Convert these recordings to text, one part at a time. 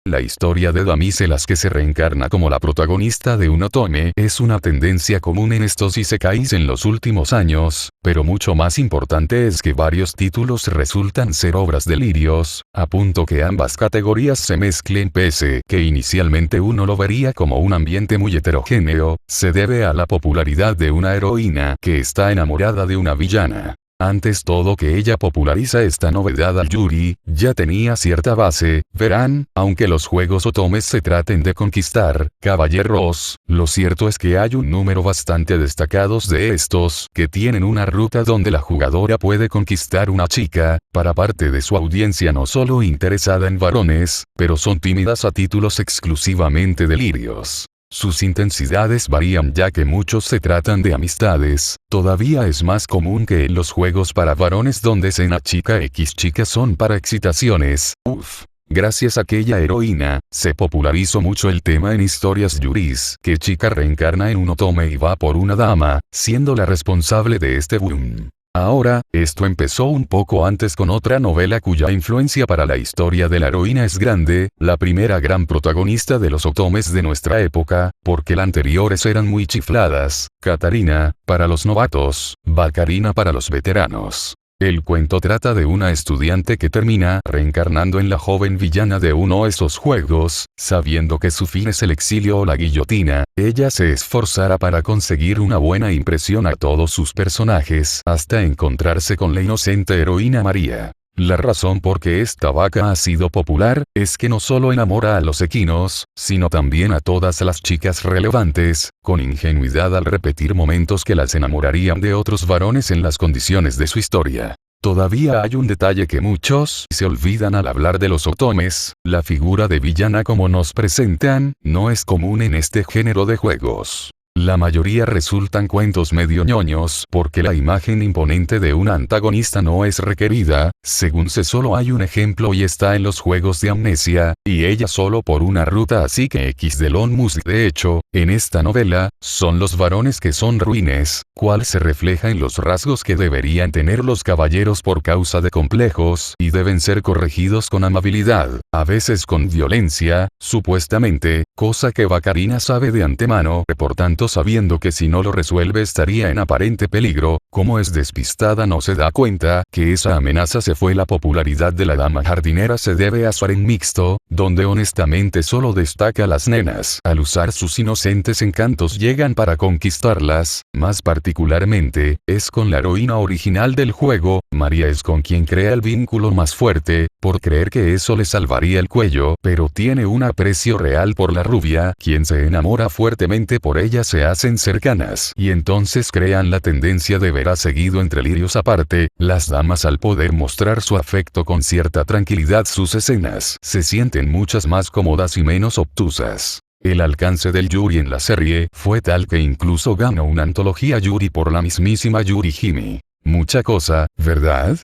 La historia de damiselas que se reencarna como la protagonista de un otome es una tendencia común en estos isekais en los últimos años, pero mucho más importante es que varios títulos resultan ser obras de lirios, a punto que ambas categorías se mezclen pese que inicialmente uno lo vería como un ambiente muy heterogéneo, se debe a la popularidad de una heroína que está enamorada de una villana. Antes todo que ella populariza esta novedad al yuri, ya tenía cierta base, verán, aunque los juegos otomes se traten de conquistar, caballeros, lo cierto es que hay un número bastante destacados de estos, que tienen una ruta donde la jugadora puede conquistar una chica, para parte de su audiencia no solo interesada en varones, pero son tímidas a títulos exclusivamente de lirios. Sus intensidades varían ya que muchos se tratan de amistades, todavía es más común que en los juegos para varones donde cena chica X chicas son para excitaciones, Gracias a aquella heroína, se popularizó mucho el tema en historias yuris que chica reencarna en un otome y va por una dama, siendo la responsable de este boom. Ahora, esto empezó un poco antes con otra novela cuya influencia para la historia de la heroína es grande, la primera gran protagonista de los otomes de nuestra época, porque las anteriores eran muy chifladas, Katarina, para los novatos, Vakarina para los veteranos. El cuento trata de una estudiante que termina reencarnando en la joven villana de uno de esos juegos, sabiendo que su fin es el exilio o la guillotina, ella se esforzará para conseguir una buena impresión a todos sus personajes hasta encontrarse con la inocente heroína María. La razón por qué esta vaca ha sido popular, es que no solo enamora a los equinos, sino también a todas las chicas relevantes, con ingenuidad al repetir momentos que las enamorarían de otros varones en las condiciones de su historia. Todavía hay un detalle que muchos se olvidan al hablar de los otomes, la figura de villana como nos presentan, no es común en este género de juegos. La mayoría resultan cuentos medio ñoños porque la imagen imponente de una antagonista no es requerida, según sé solo hay un ejemplo y está en los juegos de Amnesia, y ella solo por una ruta así que X de Lone Music de hecho, en esta novela, son los varones que son ruines, cual se refleja en los rasgos que deberían tener los caballeros por causa de complejos y deben ser corregidos con amabilidad, a veces con violencia, supuestamente, cosa que Vakarina sabe de antemano, por tanto sabiendo que si no lo resuelve estaría en aparente peligro, como es despistada no se da cuenta que esa amenaza se fue. La popularidad de la dama jardinera se debe a su harén mixto, donde honestamente solo destaca las nenas. Al usar sus inocentes encantos llegan para conquistarlas, más particularmente, es con la heroína original del juego, María es con quien crea el vínculo más fuerte, por creer que eso le salvaría el cuello, pero tiene un aprecio real por la rubia, quien se enamora fuertemente por ella se hacen cercanas, y entonces crean la tendencia de ver a seguido entre lirios aparte, las damas al poder mostrar su afecto con cierta tranquilidad sus escenas se sienten muchas más cómodas y menos obtusas. El alcance del yuri en la serie fue tal que incluso ganó una antología yuri por la mismísima Yuri Hime. Mucha cosa, ¿verdad?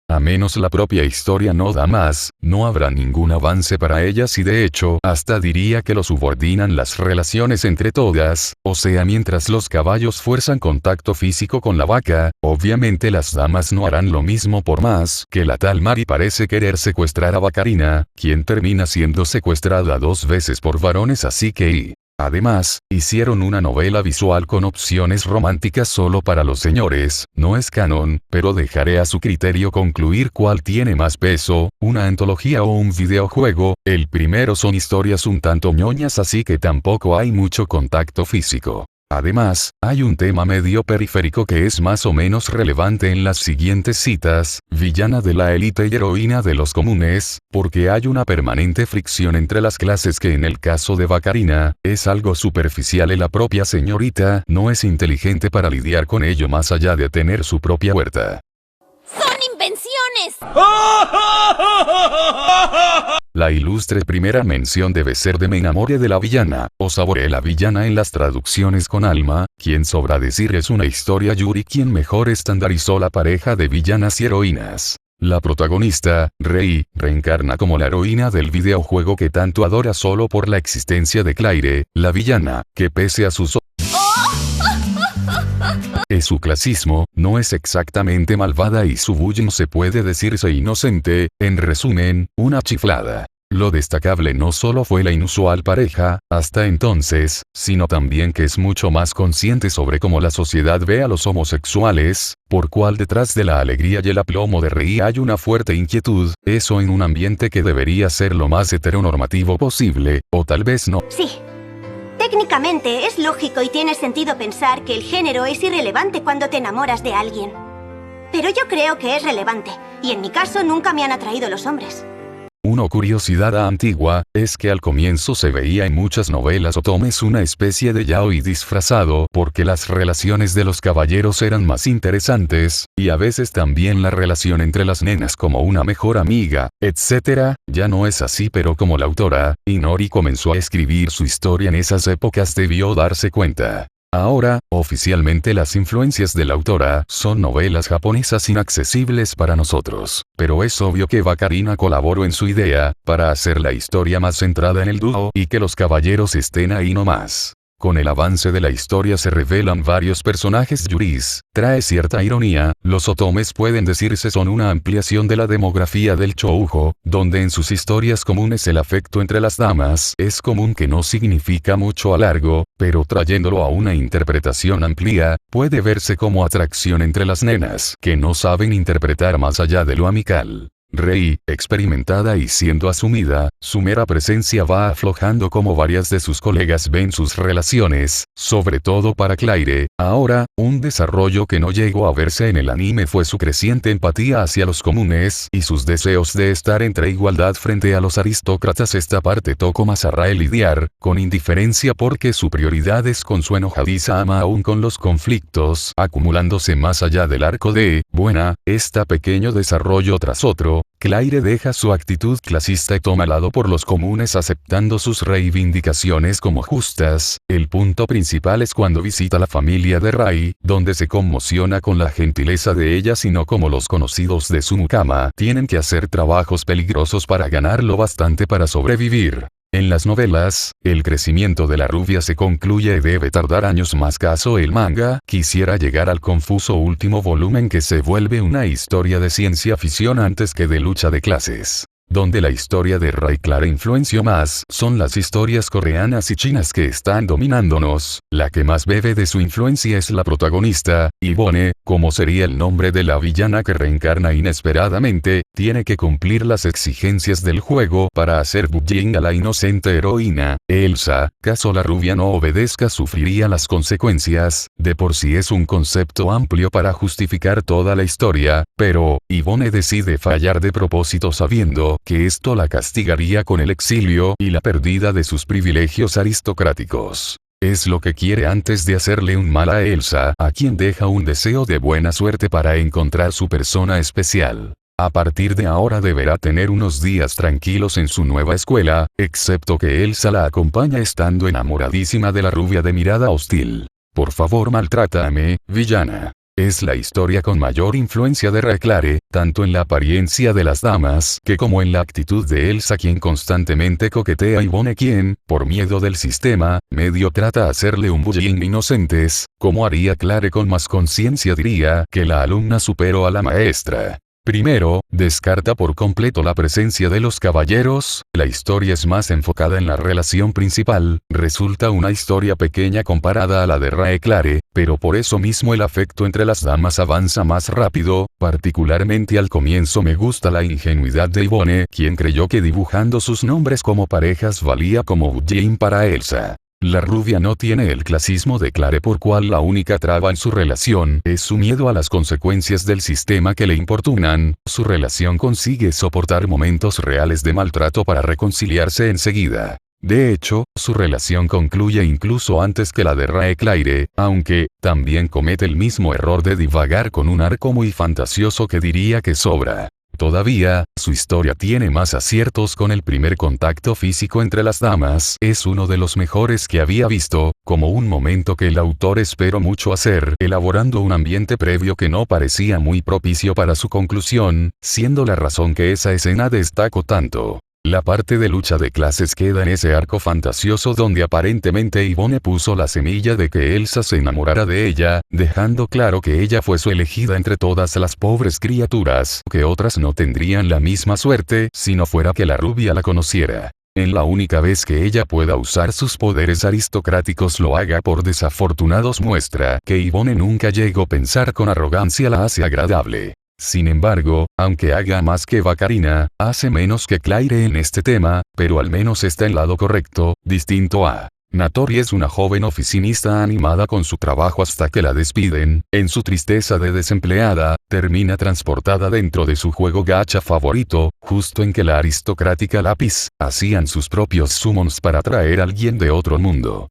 A menos la propia historia no da más, no habrá ningún avance para ellas y de hecho hasta diría que lo subordinan las relaciones entre todas, o sea mientras los caballos fuerzan contacto físico con la vaca, obviamente las damas no harán lo mismo por más que la tal Mari parece querer secuestrar a Vakarina, quien termina siendo secuestrada 2 veces por varones así que además, hicieron una novela visual con opciones románticas solo para los señores, no es canon, pero dejaré a su criterio concluir cuál tiene más peso, una antología o un videojuego. El primero son historias un tanto ñoñas así que tampoco hay mucho contacto físico. Además, hay un tema medio periférico que es más o menos relevante en las siguientes citas, villana de la élite y heroína de los comunes, porque hay una permanente fricción entre las clases que en el caso de Vakarina, es algo superficial y la propia señorita no es inteligente para lidiar con ello más allá de tener su propia huerta. ¡Son invenciones! La ilustre primera mención debe ser de Me enamoré de la villana, o Saboré la villana en las traducciones con alma, quien sobra decir es una historia yuri quien mejor estandarizó la pareja de villanas y heroínas. La protagonista, Rei, reencarna como la heroína del videojuego que tanto adora solo por la existencia de Claire, la villana, que pese a sus su clasismo, no es exactamente malvada y su bullying se puede decirse inocente, en resumen, una chiflada. Lo destacable no solo fue la inusual pareja, hasta entonces, sino también que es mucho más consciente sobre cómo la sociedad ve a los homosexuales, por cual detrás de la alegría y el aplomo de Rei hay una fuerte inquietud, eso en un ambiente que debería ser lo más heteronormativo posible, o tal vez no. Sí. Técnicamente es lógico y tiene sentido pensar que el género es irrelevante cuando te enamoras de alguien. Pero yo creo que es relevante, y en mi caso nunca me han atraído los hombres. Una curiosidad antigua, es que al comienzo se veía en muchas novelas otomes una especie de yaoi disfrazado porque las relaciones de los caballeros eran más interesantes, y a veces también la relación entre las nenas como una mejor amiga, etc. Ya no es así, pero como la autora, Inori comenzó a escribir su historia en esas épocas debió darse cuenta. Ahora, oficialmente las influencias de la autora son novelas japonesas inaccesibles para nosotros, pero es obvio que Vacarina colaboró en su idea, para hacer la historia más centrada en el dúo y que los caballeros estén ahí nomás. Con el avance de la historia se revelan varios personajes yuris, trae cierta ironía, los otomes pueden decirse son una ampliación de la demografía del shoujo, donde en sus historias comunes el afecto entre las damas es común que no significa mucho a largo, pero trayéndolo a una interpretación amplia, puede verse como atracción entre las nenas que no saben interpretar más allá de lo amical. Rei, experimentada y siendo asumida, su mera presencia va aflojando como varias de sus colegas ven sus relaciones, sobre todo para Claire. Ahora, un desarrollo que no llegó a verse en el anime fue su creciente empatía hacia los comunes y sus deseos de estar entre igualdad frente a los aristócratas. Esta parte tocó más a Rae lidiar con indiferencia porque su prioridad es con su enojadiza ama aún con los conflictos acumulándose más allá del arco de buena, esta pequeño desarrollo tras otro. Claire deja su actitud clasista y toma lado por los comunes aceptando sus reivindicaciones como justas. El punto principal es cuando visita la familia de Rai, donde se conmociona con la gentileza de ellas y no como los conocidos de su mucama tienen que hacer trabajos peligrosos para ganar lo bastante para sobrevivir. En las novelas, el crecimiento de la rubia se concluye y debe tardar años más. Caso el manga, quisiera llegar al confuso último volumen que se vuelve una historia de ciencia ficción antes que de lucha de clases. Donde la historia de Rai Clara influenció más, son las historias coreanas y chinas que están dominándonos. La que más bebe de su influencia es la protagonista, Yvonne, como sería el nombre de la villana que reencarna inesperadamente, tiene que cumplir las exigencias del juego para hacer bullying a la inocente heroína. Elsa, caso la rubia no obedezca sufriría las consecuencias, de por sí es un concepto amplio para justificar toda la historia, pero, Yvonne decide fallar de propósito sabiendo que esto la castigaría con el exilio y la pérdida de sus privilegios aristocráticos. Es lo que quiere antes de hacerle un mal a Elsa, a quien deja un deseo de buena suerte para encontrar su persona especial. A partir de ahora deberá tener unos días tranquilos en su nueva escuela, excepto que Elsa la acompaña estando enamoradísima de la rubia de mirada hostil. Por favor maltrátame, villana. Es la historia con mayor influencia de Rae Clare, tanto en la apariencia de las damas que como en la actitud de Elsa quien constantemente coquetea a Yvonne quien, por miedo del sistema, medio trata hacerle un bullying inocentes, como haría Clare con más conciencia diría que la alumna superó a la maestra. Primero, descarta por completo la presencia de los caballeros, la historia es más enfocada en la relación principal, resulta una historia pequeña comparada a la de Rae Clare, pero por eso mismo el afecto entre las damas avanza más rápido, particularmente al comienzo me gusta la ingenuidad de Yvonne, quien creyó que dibujando sus nombres como parejas valía como bullying para Elsa. La rubia no tiene el clasismo de Clare por cual la única traba en su relación es su miedo a las consecuencias del sistema que le importunan, su relación consigue soportar momentos reales de maltrato para reconciliarse enseguida. De hecho, su relación concluye incluso antes que la de Rae Claire, aunque, también comete el mismo error de divagar con un arco muy fantasioso que diría que sobra. Todavía, su historia tiene más aciertos con el primer contacto físico entre las damas, es uno de los mejores que había visto, como un momento que el autor esperó mucho hacer, elaborando un ambiente previo que no parecía muy propicio para su conclusión, siendo la razón que esa escena destacó tanto. La parte de lucha de clases queda en ese arco fantasioso donde aparentemente Yvonne puso la semilla de que Elsa se enamorara de ella, dejando claro que ella fue su elegida entre todas las pobres criaturas, que otras no tendrían la misma suerte si no fuera que la rubia la conociera. En la única vez que ella pueda usar sus poderes aristocráticos lo haga por desafortunados muestra que Yvonne nunca llegó a pensar con arrogancia la hace agradable. Sin embargo, aunque haga más que Bacarina, hace menos que Claire en este tema, pero al menos está en lado correcto, distinto a Natori. Es una joven oficinista animada con su trabajo hasta que la despiden. En su tristeza de desempleada, termina transportada dentro de su juego gacha favorito, justo en que la aristocrática Lápiz hacían sus propios summons para traer a alguien de otro mundo.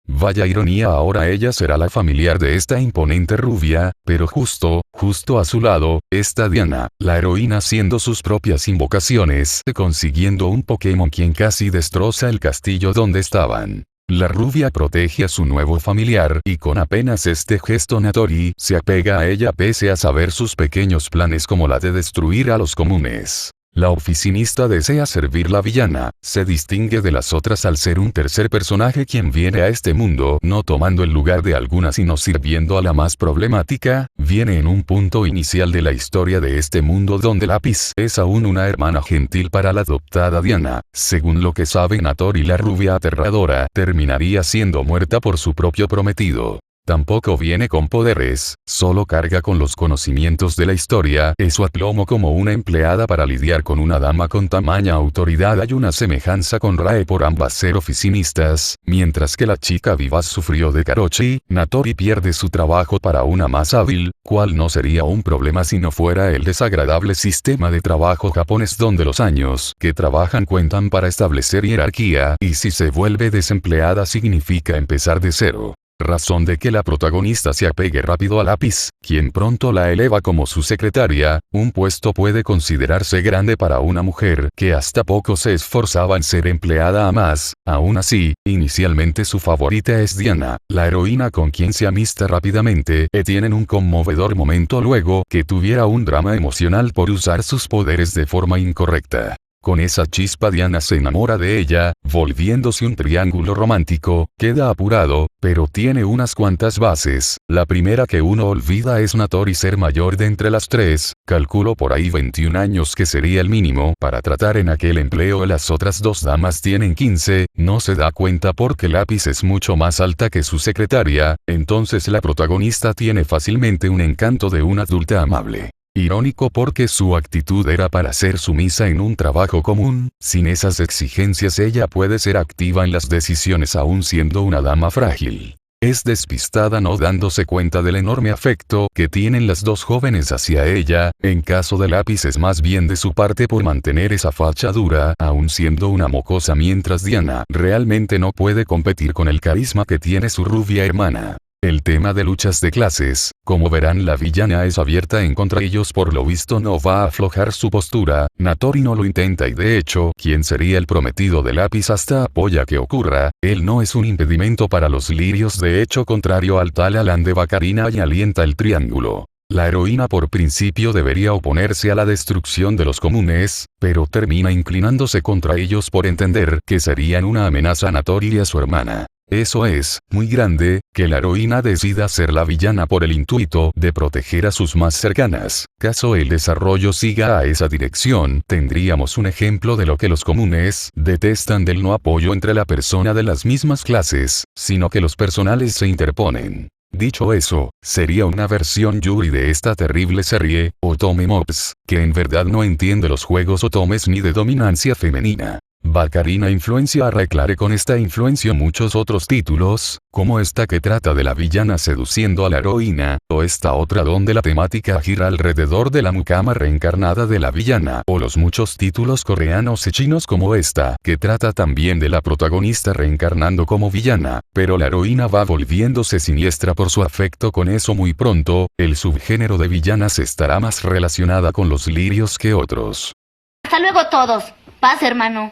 Vaya ironía, ahora ella será la familiar de esta imponente rubia, pero justo a su lado, está Diana, la heroína haciendo sus propias invocaciones, consiguiendo un Pokémon quien casi destroza el castillo donde estaban. La rubia protege a su nuevo familiar y con apenas este gesto Natori se apega a ella pese a saber sus pequeños planes como la de destruir a los comunes. La oficinista desea servir la villana, se distingue de las otras al ser un tercer personaje quien viene a este mundo no tomando el lugar de alguna sino sirviendo a la más problemática, viene en un punto inicial de la historia de este mundo donde Lápiz es aún una hermana gentil para la adoptada Diana. Según lo que sabe Natori, la rubia aterradora terminaría siendo muerta por su propio prometido. Tampoco viene con poderes, solo carga con los conocimientos de la historia, es su aplomo como una empleada para lidiar con una dama con tamaña autoridad. Hay una semejanza con Rae por ambas ser oficinistas, mientras que la chica vivaz sufrió de Karochi, Natori pierde su trabajo para una más hábil, cual no sería un problema si no fuera el desagradable sistema de trabajo japonés donde los años que trabajan cuentan para establecer jerarquía, y si se vuelve desempleada significa empezar de cero. Razón de que la protagonista se apegue rápido a Lápiz, quien pronto la eleva como su secretaria. Un puesto puede considerarse grande para una mujer que hasta poco se esforzaba en ser empleada a más. Aún así, inicialmente su favorita es Diana, la heroína con quien se amista rápidamente y tienen un conmovedor momento luego que tuviera un drama emocional por usar sus poderes de forma incorrecta. Con esa chispa Diana se enamora de ella, volviéndose un triángulo romántico, queda apurado, pero tiene unas cuantas bases. La primera que uno olvida es Natori ser mayor de entre las tres, calculo por ahí 21 años que sería el mínimo para tratar en aquel empleo. Las otras dos damas tienen 15, no se da cuenta porque Lápiz es mucho más alta que su secretaria, entonces la protagonista tiene fácilmente un encanto de una adulta amable. Irónico porque su actitud era para ser sumisa en un trabajo común, sin esas exigencias ella puede ser activa en las decisiones aún siendo una dama frágil. Es despistada no dándose cuenta del enorme afecto que tienen las dos jóvenes hacia ella. En caso de Lápiz es más bien de su parte por mantener esa facha dura aún siendo una mocosa, mientras Diana realmente no puede competir con el carisma que tiene su rubia hermana. El tema de luchas de clases, como verán, la villana es abierta en contra de ellos, por lo visto no va a aflojar su postura. Natori no lo intenta y de hecho, quien sería el prometido de Lápiz hasta apoya que ocurra. Él no es un impedimento para los lirios, de hecho contrario al Talalan de Bacarina, y alienta el triángulo. La heroína por principio debería oponerse a la destrucción de los comunes, pero termina inclinándose contra ellos por entender que serían una amenaza a Natori y a su hermana. Eso es muy grande, que la heroína decida ser la villana por el intuito de proteger a sus más cercanas. Caso el desarrollo siga a esa dirección, tendríamos un ejemplo de lo que los comunes detestan del no apoyo entre la persona de las mismas clases, sino que los personales se interponen. Dicho eso, sería una versión Yuri de esta terrible serie, Otome Mobs, que en verdad no entiende los juegos otomes ni de dominancia femenina. Bacarina influencia a Reclare con esta influencia muchos otros títulos, como esta que trata de la villana seduciendo a la heroína, o esta otra donde la temática gira alrededor de la mucama reencarnada de la villana, o los muchos títulos coreanos y chinos como esta, que trata también de la protagonista reencarnando como villana, pero la heroína va volviéndose siniestra por su afecto con eso. Muy pronto, el subgénero de villanas estará más relacionada con los lirios que otros. Hasta luego todos. Paz, hermano.